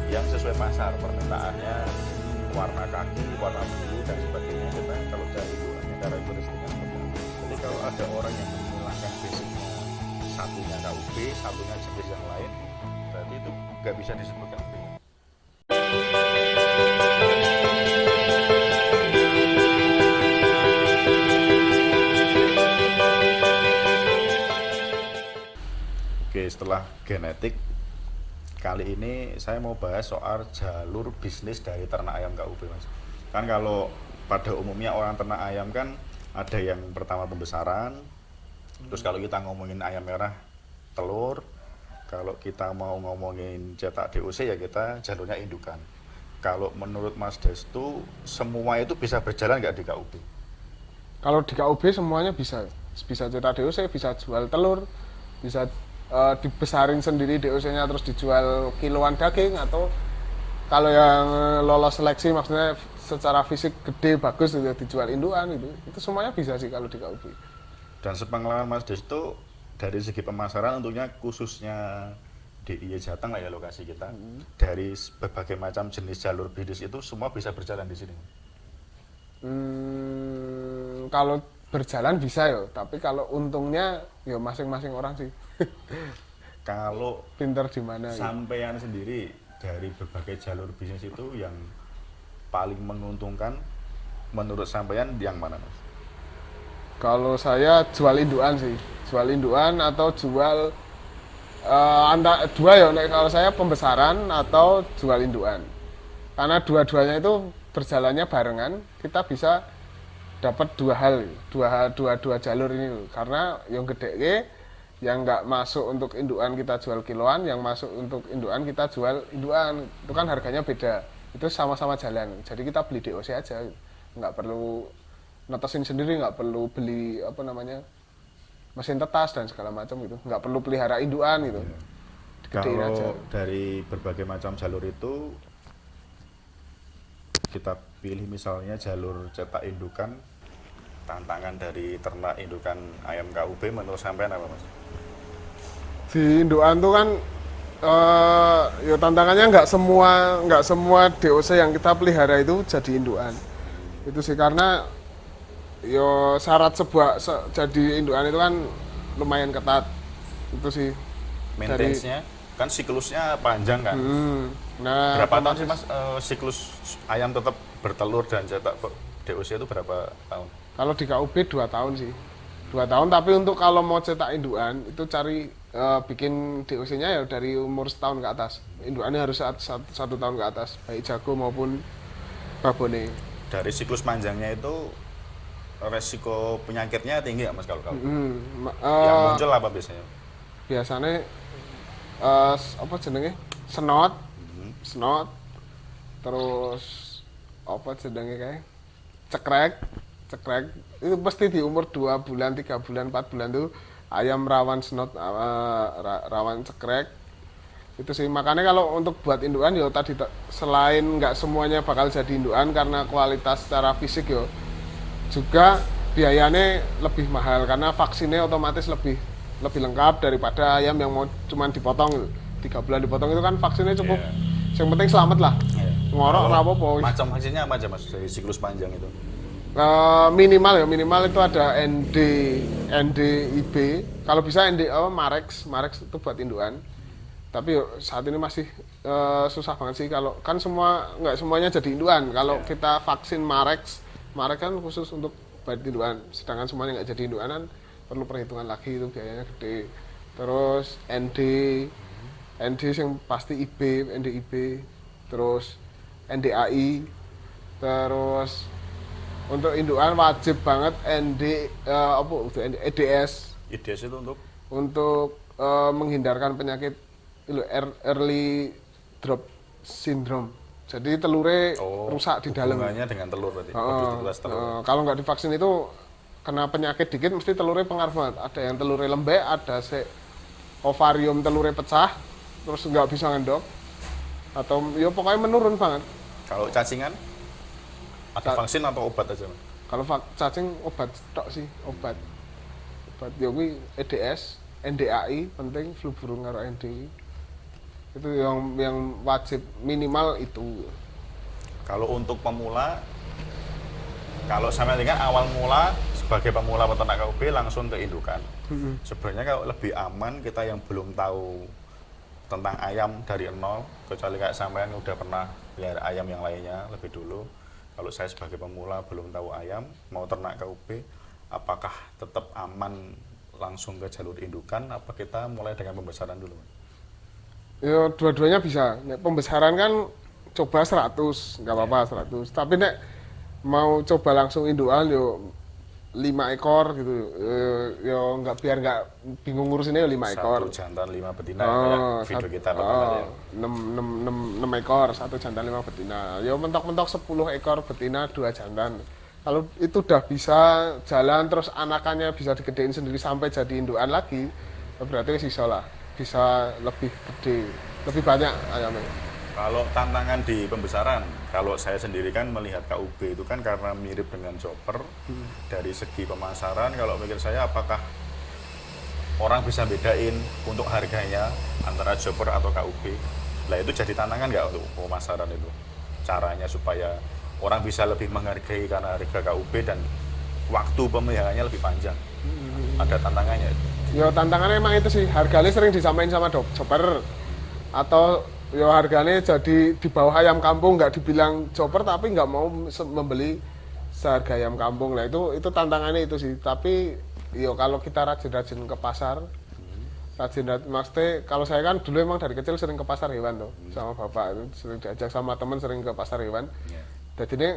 yang sesuai pasar permintaannya, warna kaki, warna bulu dan sebagainya. Kita kalau cari indukannya karakteristiknya seperti itu. Jadi kalau ada orang yang menghilangkan basicnya, satunya KUB, satunya jenis yang lain, berarti itu nggak bisa disebut KUB. Oke, setelah genetik, kali ini saya mau bahas soal jalur bisnis dari ternak ayam KUB, Mas. Kan kalau pada umumnya orang ternak ayam kan ada yang pertama pembesaran, terus kalau kita ngomongin ayam merah telur, kalau kita mau ngomongin cetak DOC ya kita jalurnya indukan. Kalau menurut Mas Destu, semua itu bisa berjalan nggak di KUB? Kalau di KUB semuanya bisa cetak DOC, bisa jual telur, bisa dibesarin sendiri DOC-nya terus dijual kiloan daging, atau kalau yang lolos seleksi maksudnya secara fisik gede bagus itu dijual indukan, itu semuanya bisa sih kalau di KUB. Dan sepengalaman Mas Destu dari segi pemasaran untuknya khususnya DIY Jateng lah ya lokasi kita, dari berbagai macam jenis jalur bisnis itu semua bisa berjalan di sini. Kalau berjalan bisa ya, tapi kalau untungnya ya masing-masing orang sih. Kalau Pinter di mana ya. sampean sendiri dari berbagai jalur bisnis itu yang paling menguntungkan menurut sampean yang mana, Mas? Kalau saya jual indukan sih, jual indukan atau jual dua ya. Kalau saya pembesaran atau jual indukan, karena dua-duanya itu berjalannya barengan, kita bisa dapat dua hal, dua jalur ini. Karena yang gede yang nggak masuk untuk indukan kita jual kiloan, yang masuk untuk indukan kita jual indukan, itu kan harganya beda, itu sama-sama jalan. Jadi kita beli DOC aja, nggak perlu netesin sendiri, nggak perlu beli mesin tetas dan segala macam gitu, nggak perlu pelihara indukan gitu. Gedein aja. Kalau dari berbagai macam jalur itu kita pilih misalnya jalur cetak indukan, tantangan dari ternak indukan ayam KUB menurut sampean apa, Mas? Di indukan tuh kan ya tantangannya nggak semua DOC yang kita pelihara itu jadi indukan. Itu sih karena yo syarat jadi indukan itu kan lumayan ketat. Itu sih. Maintenance-nya kan siklusnya panjang kan? Nah, Berapa tahun sih, Mas, siklus ayam tetap bertelur dan cetak DOC itu berapa tahun? kalau di KUB 2 tahun sih. 2 tahun, tapi untuk kalau mau cetak indukan itu cari bikin DOC-nya ya dari umur setahun ke atas. Indukannya harus satu tahun ke atas, baik jago maupun babone. Dari siklus panjangnya itu resiko penyakitnya tinggi nggak, Mas, kalau KUB? Yang muncul apa biasanya? Biasanya apa jenenge? Senot. Terus apa jenenge kayak cekrek. Itu pasti di umur 2 bulan, 3 bulan, 4 bulan tuh ayam rawan senot, rawan cekrek. Itu sih makanya kalau untuk buat indukan ya tadi selain nggak semuanya bakal jadi indukan karena kualitas secara fisik ya, juga biayanya lebih mahal karena vaksinnya otomatis lebih lengkap daripada ayam yang mau cuman dipotong 3 bulan dipotong. Itu kan vaksinnya cukup, yang penting selamat lah. Ngorok rapopo. Macam vaksinnya apa aja, Mas, dari siklus panjang itu? Minimal itu ada NDIB, kalau bisa Marex itu buat indukan. Tapi saat ini masih susah banget sih, kalau kan nggak semuanya jadi indukan. Kalau kita vaksin Marex kan khusus untuk buat indukan, sedangkan semuanya nggak jadi indukan kan perlu perhitungan lagi, itu biayanya gede. Terus ND yang pasti NDIB, terus NDAI, terus untuk indukan wajib banget EDS. IDS itu Untuk menghindarkan penyakit early drop syndrome. Jadi telurnya rusak di dalam. Hubungannya dengan telur berarti. Kalau nggak divaksin itu kena penyakit dikit mesti telurnya pengaruh banget. Ada yang telurnya lembek, ada ovarium telurnya pecah, terus nggak bisa ngendok, atau ya pokoknya menurun banget. Kalau cacingan? Ada vaksin atau obat aja, Mas? Kalau cacing obat tok sih, obat ya kuwi EDS, NDAI penting, flu burung karo NDI. Itu yang wajib minimal itu. Kalau untuk pemula, kalau sama dengan awal mula sebagai pemula peternak KUB langsung ke indukan. Sebenarnya kalau lebih aman kita yang belum tahu tentang ayam dari nol, kecuali kayak sampean udah pernah pelihara ayam yang lainnya lebih dulu. Kalau saya sebagai pemula belum tahu ayam, mau ternak KUB, apakah tetap aman langsung ke jalur indukan? Apa kita mulai dengan pembesaran dulu? Ya dua-duanya bisa. Nek pembesaran kan coba 100, nggak apa-apa 100. Tapi nek mau coba langsung indukan yo 5 ekor gitu. Yo nggak biar nggak bingung ngurusinnya yo 5 ekor. Satu jantan 5 betina kayak video kita pertama ya. 6 ekor, 1 jantan 5 betina. Ya mentok-mentok 10 ekor betina, 2 jantan. Kalau itu udah bisa jalan terus anakannya bisa digedein sendiri sampai jadi indukan lagi, berarti sisa lah, bisa lebih gede, lebih banyak ayamnya. Kalau tantangan di pembesaran, kalau saya sendiri kan melihat KUB itu kan karena mirip dengan chopper. Dari segi pemasaran, kalau mikir saya apakah orang bisa bedain untuk harganya antara chopper atau KUB? Lah itu jadi tantangan nggak untuk pemasaran itu? Caranya supaya orang bisa lebih menghargai karena harga KUB dan waktu pemeliharaannya lebih panjang. Ada tantangannya. Ya tantangannya emang itu sih, harganya sering disamain sama chopper atau ya harganya jadi di bawah ayam kampung, nggak dibilang chopper tapi nggak mau membeli seharga ayam kampung. Nah itu tantangannya itu sih. Tapi yo kalau kita rajin-rajin ke pasar, maksudnya kalau saya kan dulu emang dari kecil sering ke pasar hewan tuh sama bapak, itu sering diajak sama temen sering ke pasar hewan. Jadi ini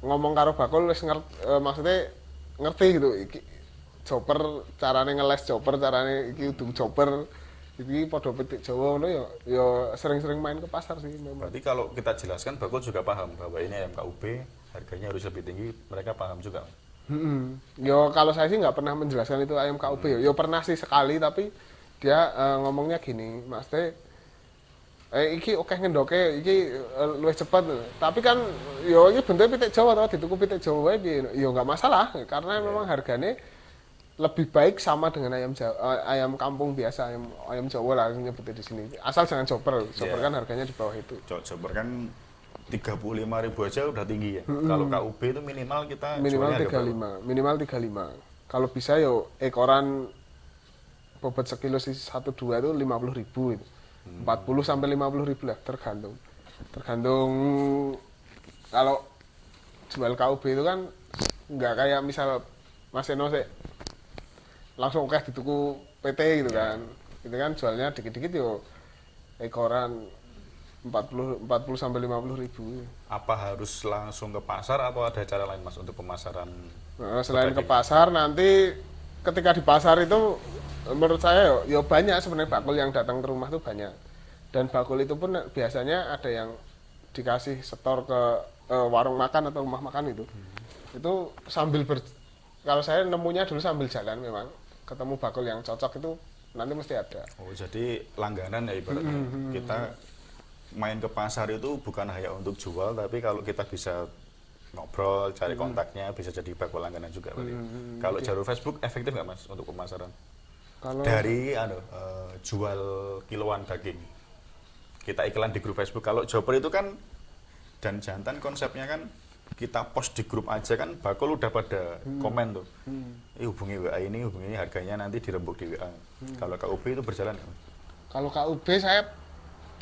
ngomong karo bakul wis maksudnya ngerti gitu iki chopper carane ngeles chopper, carane iki udung chopper. Iki padha pitik Jawa ngono ya sering-sering main ke pasar sih memang. Berarti kalau kita jelaskan bakul juga paham bahwa ini ayam KUB harganya harus lebih tinggi, mereka paham juga. Yo kalau saya sih nggak pernah menjelaskan itu ayam KUB. Yo pernah sih sekali tapi dia ngomongnya gini, Mas Teh iki oke ngendoke iki luwih cepet. Tapi kan yo iki bentuk pitik Jawa atau dituku pitik Jawa wae piye yo nggak masalah karena memang harganya lebih baik sama dengan ayam kampung biasa, ayam Jawa lah nyebutnya di sini. Asal jangan chopper kan harganya di bawah itu. Chopper kan 35.000 aja udah tinggi ya. Kalau KUB itu minimal kita minimal jualnya 35, minimal 35. Kalau bisa yo ekoran bobot sekilo sih 1-2 itu 50.000 itu. 40 sampai 50.000 lah tergantung. Kalau jual KUB itu kan nggak kayak misal Mas Eno sih langsung oke dituku PT gitu kan. Itu kan jualnya dikit-dikit yo ekoran 40 sampai 50.000. Apa harus langsung ke pasar atau ada cara lain Mas untuk pemasaran? Nah, selain ke pasar nanti ketika di pasar itu menurut saya yo banyak sebenarnya bakul yang datang ke rumah tuh banyak. Dan bakul itu pun biasanya ada yang dikasih setor ke warung makan atau rumah makan itu. Itu sambil kalau saya nemunya dulu sambil jalan memang ketemu bakul yang cocok itu nanti mesti ada. Oh, jadi langganan ya ibaratnya. Kita main ke pasar itu bukan hanya untuk jual, tapi kalau kita bisa ngobrol, cari kontaknya, bisa jadi bakul langganan juga. Kalau jalur Facebook efektif nggak Mas untuk pemasaran? Kalau Dari jual kiloan daging, kita iklan di grup Facebook. Kalau Joper itu kan dan jantan konsepnya kan kita post di grup aja kan, bakul udah pada komen tuh. Hubungi WA ini, hubungi ini, harganya nanti dirembuk di WA. Kalau KUB itu berjalan nggak? Kalau KUB saya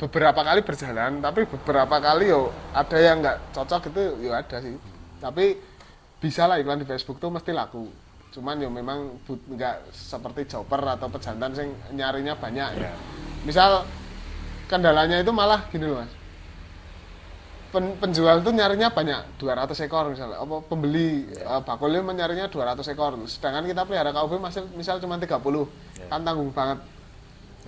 beberapa kali berjalan, tapi beberapa kali yo ada yang nggak cocok itu yo ada sih. Tapi bisa lah iklan di Facebook tuh mesti laku. Cuman yo memang nggak seperti Joper atau pejantan sing nyarinya banyak ya. Misal kendalanya itu malah gini loh Mas. Penjual tuh nyarinya banyak, 200 ekor misalnya. Apa pembeli bakulnya menyarinya 200 ekor. Sedangkan kita pelihara KUB misal cuma 30. Kan tanggung banget.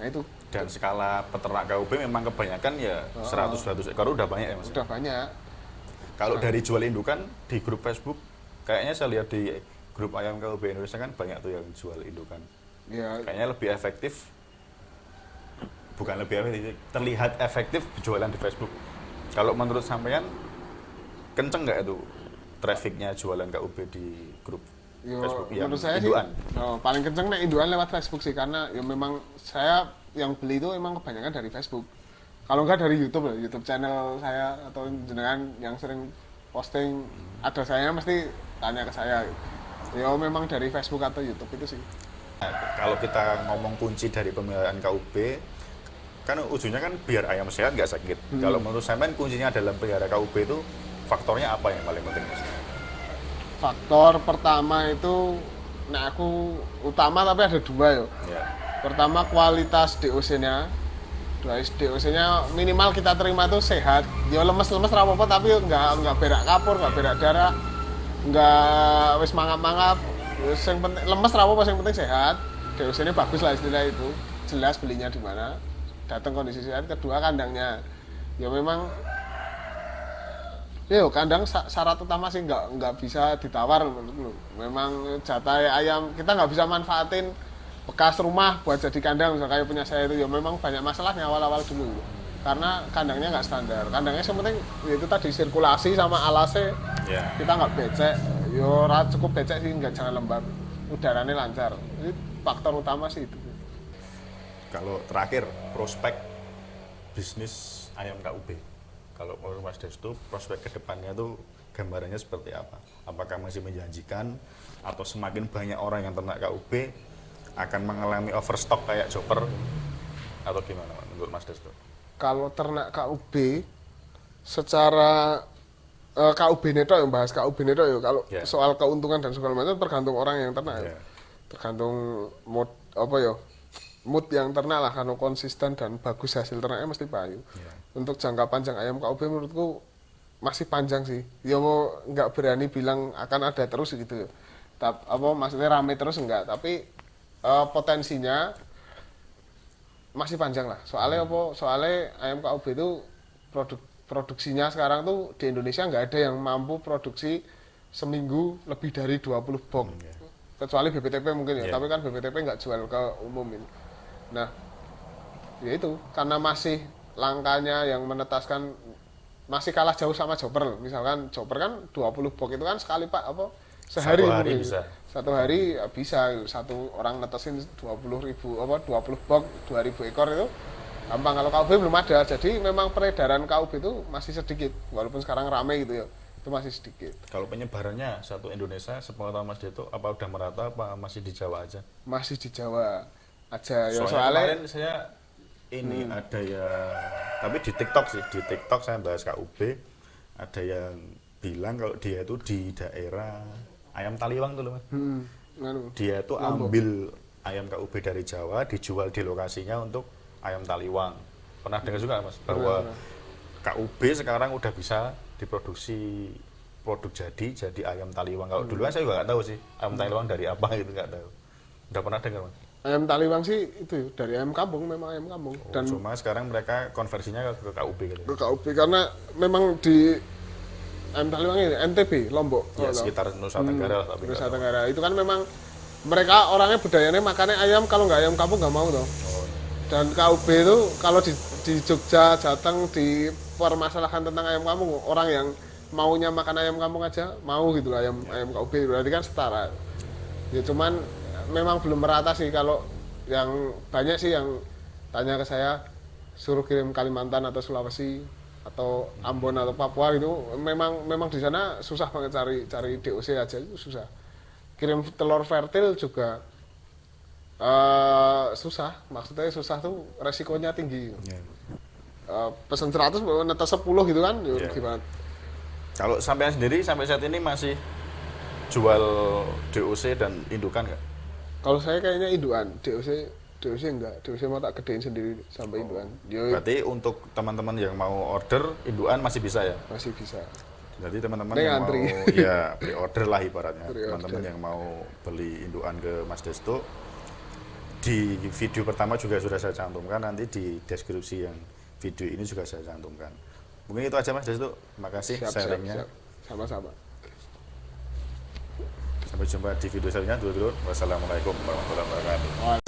Nah itu. Dan skala peternak KUB memang kebanyakan ya 100-200 ekor udah banyak ya Mas? Udah banyak. Kalau dari jual indukan di grup Facebook, kayaknya saya lihat di grup ayam KUB Indonesia kan banyak tuh yang jual indukan. Ya. Kayaknya lebih efektif, bukan lebih efektif, terlihat efektif jualan di Facebook. Kalau menurut sampean, kenceng nggak itu trafficnya jualan KUB di grup Facebook yang menurut saya induan? Sih, paling kenceng nih induan lewat Facebook sih, karena ya memang saya yang beli itu emang kebanyakan dari Facebook. Kalau enggak dari YouTube lah, YouTube channel saya atau jenengan yang sering posting ada saya mesti tanya ke saya. Ya memang dari Facebook atau YouTube itu sih. Nah, kalau kita ngomong kunci dari pemeliharaan KUB, kan ujungnya kan biar ayam sehat nggak sakit. Kalau menurut saya kuncinya dalam pelihara KUB itu faktornya apa yang paling penting, Mas? Faktor pertama itu, nah aku utama tapi ada dua ya. Ya. Pertama kualitas DOC-nya. DOC-nya minimal kita terima tuh sehat. Ya lemes-lemes rapopo tapi nggak berak kapur, nggak berak darah, nggak wis mangap-mangap. Yang penting lemes rapopo, yang penting sehat. DOC-nya bagus lah istilah itu. Jelas belinya di mana. Datang kondisi sehat. Kedua kandangnya. Ya memang ya kandang syarat utama sih nggak bisa ditawar menurutku. Memang jatah ayam kita nggak bisa manfaatin bekas rumah buat jadi kandang misalnya kayak punya saya itu ya memang banyak masalahnya awal-awal dulu karena kandangnya nggak standar. Kandangnya yang penting itu tadi sirkulasi sama alasnya kita nggak becek, yo cukup becek sih nggak jangan lembab, udaranya lancar. Jadi faktor utama sih itu. Kalau terakhir prospek bisnis ayam KUB, kalau menurut Mas Destu prospek kedepannya tuh gambarannya seperti apa? Apakah masih menjanjikan atau semakin banyak orang yang ternak KUB akan mengalami overstock kayak Chopper atau gimana menurut Mas Destu? Kalau ternak KUB secara KUB neto yang bahas KUB neto ya kalau soal keuntungan dan segala macam tergantung orang yang ternak ya. Tergantung mood apa ya mood yang ternak lah, karena konsisten dan bagus hasil ternaknya mesti payu. Untuk jangka panjang ayam KUB menurutku masih panjang sih. Ya mau nggak berani bilang akan ada terus gitu. Maksudnya rame terus enggak, tapi potensinya masih panjang lah. Soalnya ayam KUB itu produksinya sekarang tuh di Indonesia nggak ada yang mampu produksi seminggu lebih dari 20 box. Kecuali BPTP mungkin ya, tapi kan BPTP nggak jual ke umum ini. Nah, ya itu karena masih langkanya yang menetaskan masih kalah jauh sama Chopper. Misalkan Chopper kan 20 box itu kan sekali Pak sehari bisa. Satu hari ya bisa satu orang netesin 20 box 2000 ekor itu gampang. Kalau KUB belum ada, jadi memang peredaran KUB itu masih sedikit walaupun sekarang ramai gitu ya, itu masih sedikit. Kalau penyebarannya satu Indonesia sepengetahuan Mas Deto apa udah merata apa masih di Jawa aja? Masih di Jawa aja ya, soalnya kemarin saya ini ada ya, tapi di TikTok saya bahas KUB, ada yang bilang kalau dia itu di daerah ayam Taliwang tuh loh Mas. Dia itu ambil ayam KUB dari Jawa, dijual di lokasinya untuk ayam Taliwang. Pernah dengar juga Mas bahwa KUB sekarang udah bisa diproduksi produk jadi ayam Taliwang. Kalau dulu saya juga nggak tahu sih ayam Taliwang dari apa gitu, nggak tahu. Udah pernah dengar Mas? Ayam Taliwang sih itu dari ayam kampung, memang ayam kampung. Dan cuma sekarang mereka konversinya ke KUB gitu. Ke KUB karena memang di ayam Taliwang ini NTB, Lombok. Ya, sekitar Nusa Tenggara. Nusa Tenggara itu kan memang mereka orangnya budayanya makannya ayam, kalau nggak ayam kampung nggak mau toh. Dan KUB itu kalau di Jogja, Jateng dipermasalahkan tentang ayam kampung, orang yang maunya makan ayam kampung aja mau gitu ayam KUB, berarti kan setara. Ya cuman memang belum merata sih. Kalau yang banyak sih yang tanya ke saya suruh kirim Kalimantan atau Sulawesi atau Ambon atau Papua gitu, memang di sana susah banget cari DOC aja, itu susah. Kirim telur fertil juga susah, maksudnya susah tuh resikonya tinggi. Pesen 100 netes 10 gitu kan, gimana? Kalau sampai sendiri sampai saat ini masih jual DOC dan indukan nggak? Kalau saya kayaknya induan, DOC enggak, DOC mau tak gedein sendiri sampai induan. Berarti untuk teman-teman yang mau order induan masih bisa ya? Masih bisa. Jadi teman-teman yang mau ya beli order lah ibaratnya, teman-teman yang mau beli induan ke Mas Desto, di video pertama juga sudah saya cantumkan, nanti di deskripsi yang video ini juga saya cantumkan. Mungkin itu aja Mas Desto, terima kasih sharingnya. Sama-sama. Sampai jumpa di video selanjutnya. Dulu. Wassalamualaikum warahmatullahi wabarakatuh.